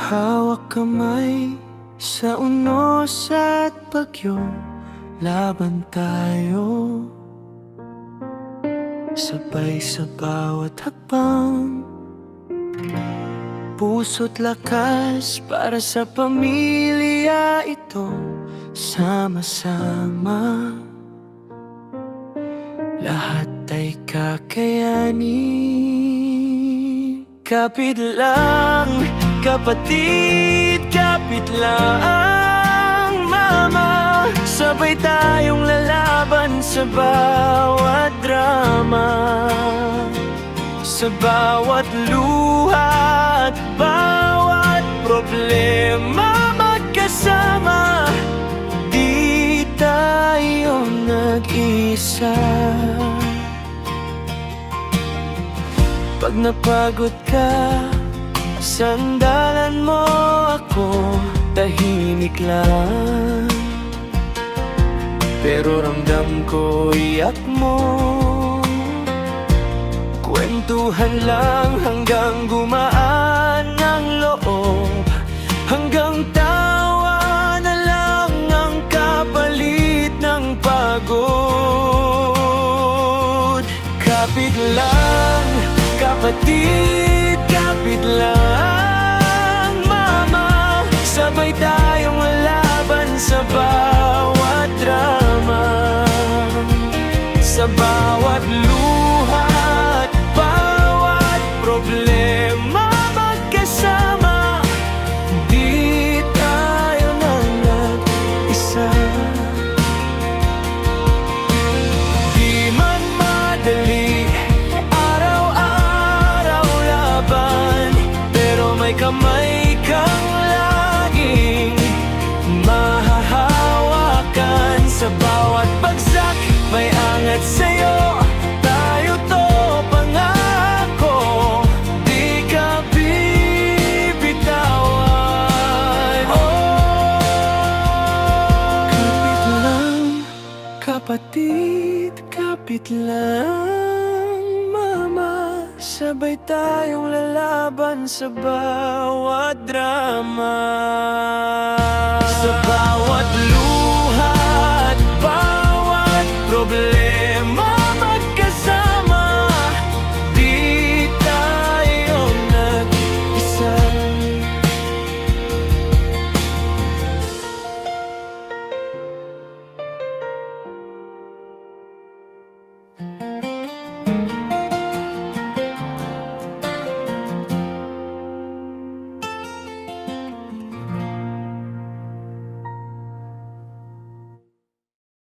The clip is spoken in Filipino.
Hawak kamay sa unos at bagyo, laban tayo sabay sa bawat hakbang. Puso't lakas para sa pamilya ito, sama-sama lahat ay kakayanin. Kapit lang, kapatid, kapit lang, mama. Sabay tayong lalaban sa bawat drama, sa bawat luha at bawat problema. Magkasama, di tayo nag-isa. Pag napagod ka, sandalan mo ako, tahimik lang, pero ramdam ko iyak mo. Kwentuhan lang hanggang gumaan ang loob, hanggang tawa na lang ang kapalit ng pagod. Kapit lang, kapatid, kapit lang, mama. Sabay tayong laban sa bawat drama, sa bawat luha at bawat problema. Magkasama, di tayo na nag-isa. Di man madali, araw-araw laban, pero may kamay kang laging mahahawakan. Sa bawat bagsak may angat sa'yo, tayo to pangako, di ka bibitawan. Kapit lang, kapatid, kapit lang, mama. Sabay tayong lalaban sa bawat drama,